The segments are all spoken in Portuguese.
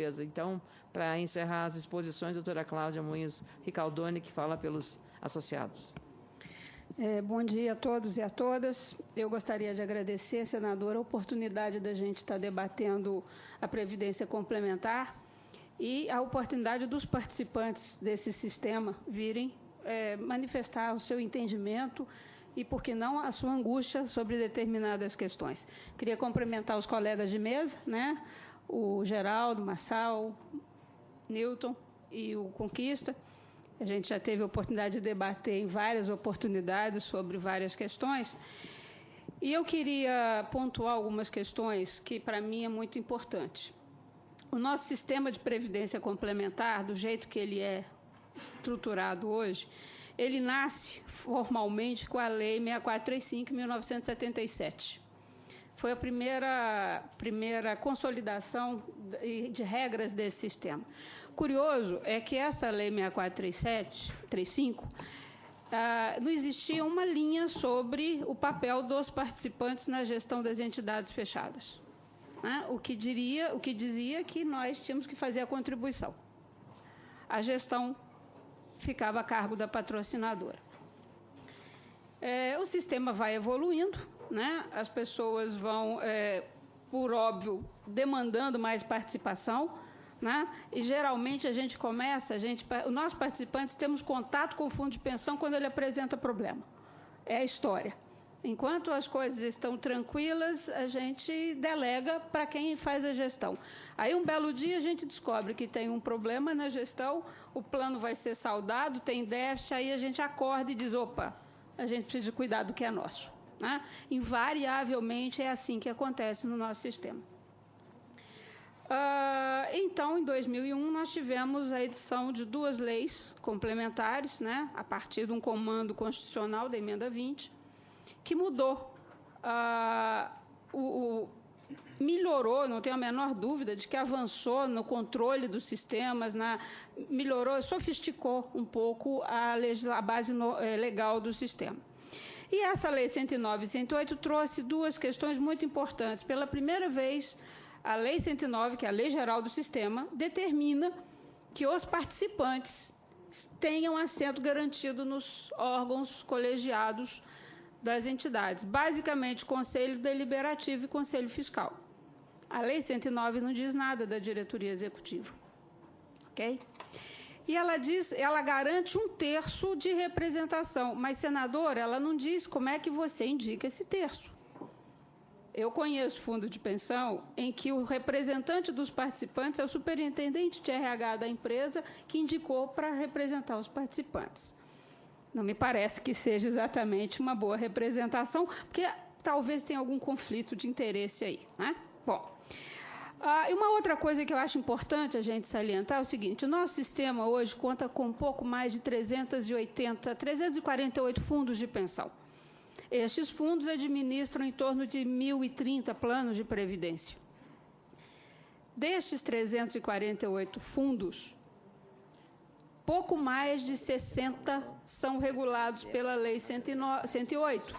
Então, para encerrar as exposições, doutora Cláudia Munhoz Ricaldoni, que fala pelos associados. Bom dia a todos e a todas. Eu gostaria de agradecer, senadora, a oportunidade da gente estar debatendo a Previdência Complementar e a oportunidade dos participantes desse sistema virem manifestar o seu entendimento e, por que não, a sua angústia sobre determinadas questões. Queria cumprimentar os colegas de mesa, né? O Geraldo, Marçal, Newton e o Conquista. A gente já teve a oportunidade de debater em várias oportunidades sobre várias questões. E eu queria pontuar algumas questões que, para mim, é muito importante. O nosso sistema de previdência complementar, do jeito que ele é estruturado hoje, ele nasce formalmente com a Lei 6435, de 1977. Foi a primeira consolidação de regras desse sistema. Curioso é que essa Lei 6435 não existia uma linha sobre o papel dos participantes na gestão das entidades fechadas, né? O que dizia que nós tínhamos que fazer a contribuição. A gestão ficava a cargo da patrocinadora. O sistema vai evoluindo, né? As pessoas vão, por óbvio, demandando mais participação, né? E geralmente a gente começa, nós participantes temos contato com o fundo de pensão quando ele apresenta problema. É a história. Enquanto as coisas estão tranquilas, a gente delega para quem faz a gestão. Aí, um belo dia, a gente descobre que tem um problema na gestão, o plano vai ser saldado, tem déficit, aí a gente acorda e diz, opa, a gente precisa cuidar do que é nosso, né? Invariavelmente é assim que acontece no nosso sistema. Então, em 2001, nós tivemos a edição de 2 leis complementares, né, a partir de um comando constitucional da emenda 20, que mudou, melhorou, não tenho a menor dúvida de que avançou no controle dos sistemas, melhorou, sofisticou um pouco a base legal do sistema. E essa Lei 109 e 108 trouxe 2 questões muito importantes. Pela primeira vez, a Lei 109, que é a Lei Geral do Sistema, determina que os participantes tenham assento garantido nos órgãos colegiados das entidades, basicamente Conselho Deliberativo e Conselho Fiscal. A Lei 109 não diz nada da diretoria executiva. Ok? E ela garante 1/3 de representação, mas, senadora, ela não diz como é que você indica esse terço. Eu conheço fundo de pensão em que o representante dos participantes é o superintendente de RH da empresa que indicou para representar os participantes. Não me parece que seja exatamente uma boa representação, porque talvez tenha algum conflito de interesse aí, né? Bom, e uma outra coisa que eu acho importante a gente salientar é o seguinte: o nosso sistema hoje conta com um pouco mais de 348 fundos de pensão. Estes fundos administram em torno de 1.030 planos de previdência. Destes 348 fundos, pouco mais de 60 são regulados pela Lei 108.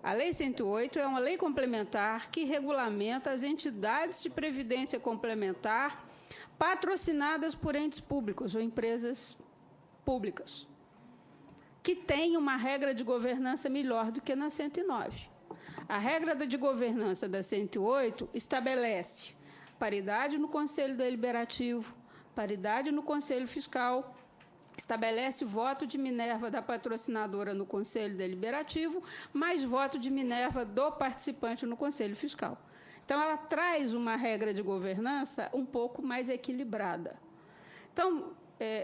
A Lei 108 é uma lei complementar que regulamenta as entidades de previdência complementar patrocinadas por entes públicos ou empresas públicas, que tem uma regra de governança melhor do que na 109. A regra de governança da 108 estabelece paridade no Conselho Deliberativo, paridade no Conselho Fiscal, estabelece voto de Minerva da patrocinadora no Conselho Deliberativo, mais voto de Minerva do participante no Conselho Fiscal. Então, ela traz uma regra de governança um pouco mais equilibrada. Então,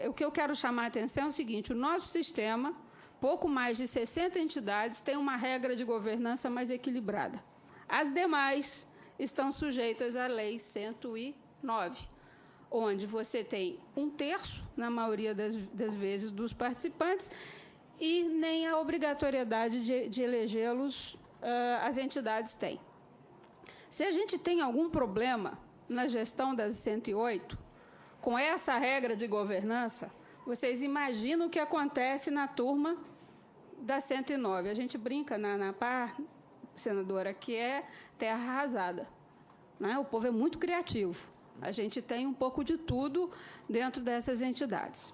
o que eu quero chamar a atenção é o seguinte: o nosso sistema, pouco mais de 60 entidades, tem uma regra de governança mais equilibrada. As demais estão sujeitas à Lei 109. Onde você tem 1/3, na maioria das vezes, dos participantes, e nem a obrigatoriedade de elegê-los as entidades têm. Se a gente tem algum problema na gestão das 108, com essa regra de governança, vocês imaginam o que acontece na turma da 109. A gente brinca na par, senadora, que é terra arrasada, né? O povo é muito criativo. A gente tem um pouco de tudo dentro dessas entidades.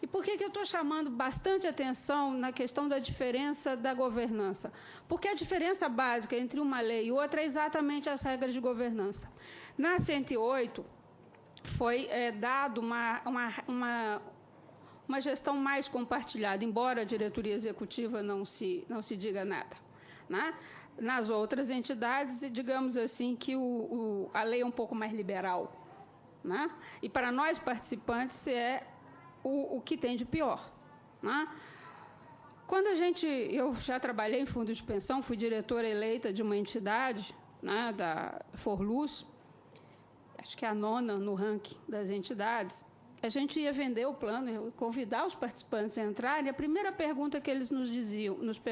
E por que eu estou chamando bastante atenção na questão da diferença da governança? Porque a diferença básica entre uma lei e outra é exatamente as regras de governança. Na 108, foi dado uma gestão mais compartilhada, embora a diretoria executiva não se diga nada, né? Nas outras entidades, digamos assim, que a lei é um pouco mais liberal, né? E para nós participantes é o que tem de pior, né? Quando eu já trabalhei em fundo de pensão, fui diretora eleita de uma entidade, né, da Forluz, acho que é a 9ª no ranking das entidades. A gente ia vender o plano, convidar os participantes a entrarem, e a primeira pergunta que eles nos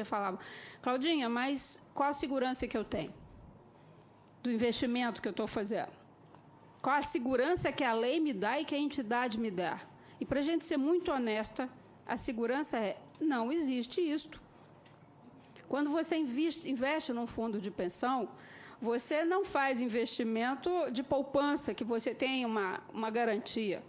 falavam: Claudinha, mas qual a segurança que eu tenho do investimento que eu estou fazendo? Qual a segurança que a lei me dá e que a entidade me dá? E, para a gente ser muito honesta, a segurança não existe isto. Quando você investe num fundo de pensão, você não faz investimento de poupança, que você tem uma garantia.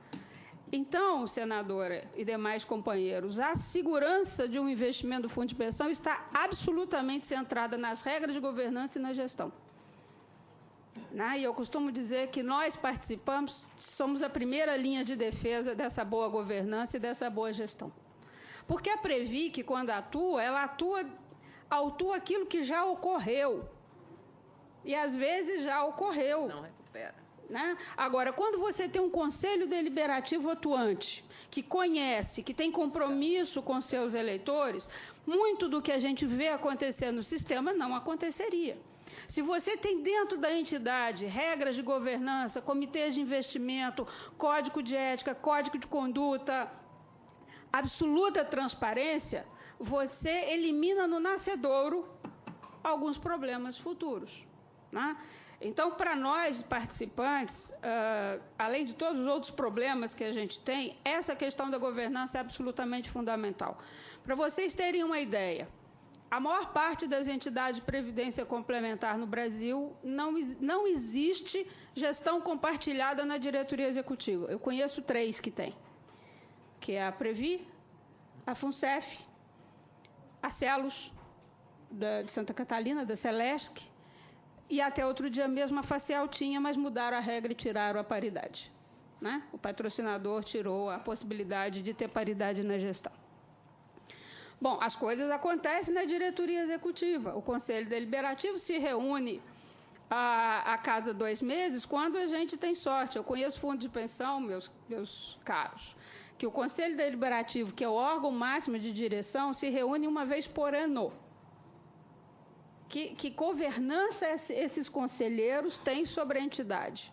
Então, senadora e demais companheiros, a segurança de um investimento do fundo de pensão está absolutamente centrada nas regras de governança e na gestão. E eu costumo dizer que nós participamos, somos a primeira linha de defesa dessa boa governança e dessa boa gestão. Porque a Previc, quando ela autua aquilo que já ocorreu. E, às vezes, já ocorreu. Não recupera. Né? Agora, quando você tem um conselho deliberativo atuante, que conhece, que tem compromisso com seus eleitores, muito do que a gente vê acontecer no sistema não aconteceria. Se você tem dentro da entidade regras de governança, comitês de investimento, código de ética, código de conduta, absoluta transparência, você elimina no nascedouro alguns problemas futuros, né? Então, para nós, participantes, além de todos os outros problemas que a gente tem, essa questão da governança é absolutamente fundamental. Para vocês terem uma ideia, a maior parte das entidades de previdência complementar no Brasil não existe gestão compartilhada na diretoria executiva. Eu conheço 3 que tem, que é a Previ, a FUNCEF, a Celos, de Santa Catarina, da Celesc, e até outro dia mesmo a Facial tinha, mas mudaram a regra e tiraram a paridade, né? O patrocinador tirou a possibilidade de ter paridade na gestão. Bom, as coisas acontecem na diretoria executiva. O Conselho Deliberativo se reúne a cada 2 meses quando a gente tem sorte. Eu conheço fundo de pensão, meus caros, que o Conselho Deliberativo, que é o órgão máximo de direção, se reúne uma vez por ano. Que governança esses conselheiros têm sobre a entidade,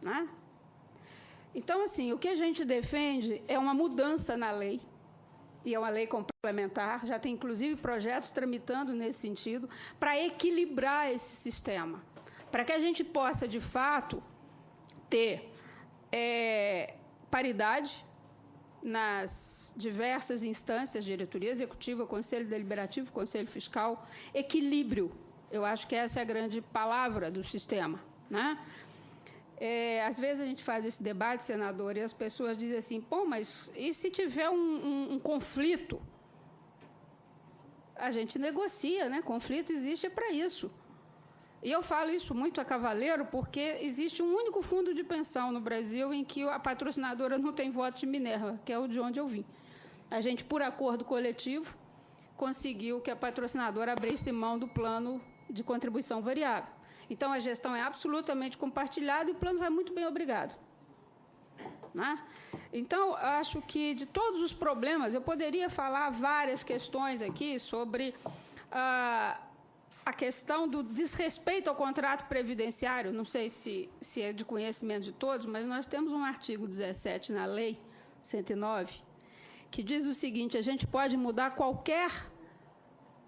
né? Então, assim, o que a gente defende é uma mudança na lei, e é uma lei complementar, já tem, inclusive, projetos tramitando nesse sentido, para equilibrar esse sistema, para que a gente possa, de fato, ter paridade nas diversas instâncias, diretoria executiva, conselho deliberativo, conselho fiscal, equilíbrio. Eu acho que essa é a grande palavra do sistema, né? Às vezes a gente faz esse debate, senador, e as pessoas dizem assim: pô, mas e se tiver um conflito? A gente negocia, né? Conflito existe para isso. E eu falo isso muito a cavaleiro porque existe um único fundo de pensão no Brasil em que a patrocinadora não tem voto de Minerva, que é o de onde eu vim. A gente, por acordo coletivo, conseguiu que a patrocinadora abrisse mão do plano de contribuição variável. Então, a gestão é absolutamente compartilhada e o plano vai muito bem, obrigado. Né? Então, acho que de todos os problemas, eu poderia falar várias questões aqui sobre a questão do desrespeito ao contrato previdenciário. Não sei se é de conhecimento de todos, mas nós temos um artigo 17 na Lei 109, que diz o seguinte: a gente pode mudar qualquer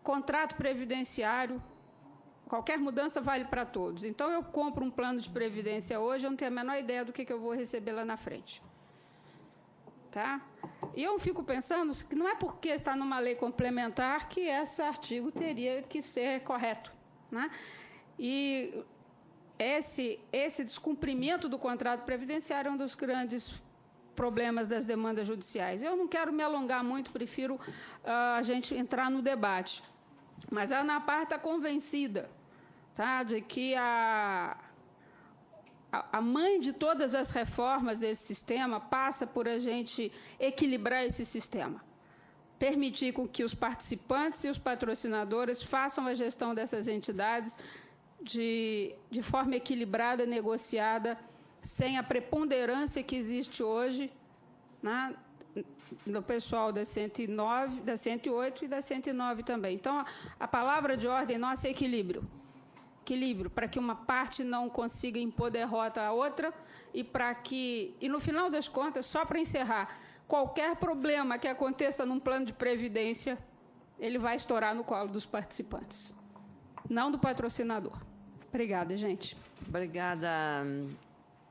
contrato previdenciário, qualquer mudança vale para todos. Então, eu compro um plano de previdência hoje, eu não tenho a menor ideia do que eu vou receber lá na frente. Tá? E eu fico pensando que não é porque está numa lei complementar que esse artigo teria que ser correto, né? E esse descumprimento do contrato previdenciário é um dos grandes problemas das demandas judiciais. Eu não quero me alongar muito, prefiro a gente entrar no debate. Mas a ANAPAR está convencida, tá, de que a mãe de todas as reformas desse sistema passa por a gente equilibrar esse sistema. Permitir com que os participantes e os patrocinadores façam a gestão dessas entidades de forma equilibrada, negociada, sem a preponderância que existe hoje, né, no pessoal da 109, da 108 e da 109 também. Então, a palavra de ordem nossa é equilíbrio. Equilíbrio, para que uma parte não consiga impor derrota à outra e para que, e no final das contas, só para encerrar, qualquer problema que aconteça num plano de previdência, ele vai estourar no colo dos participantes, não do patrocinador. Obrigada, gente. Obrigada,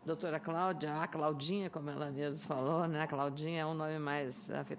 doutora Cláudia. A Claudinha, como ela mesma falou, né? A Claudinha é um nome mais afetivo.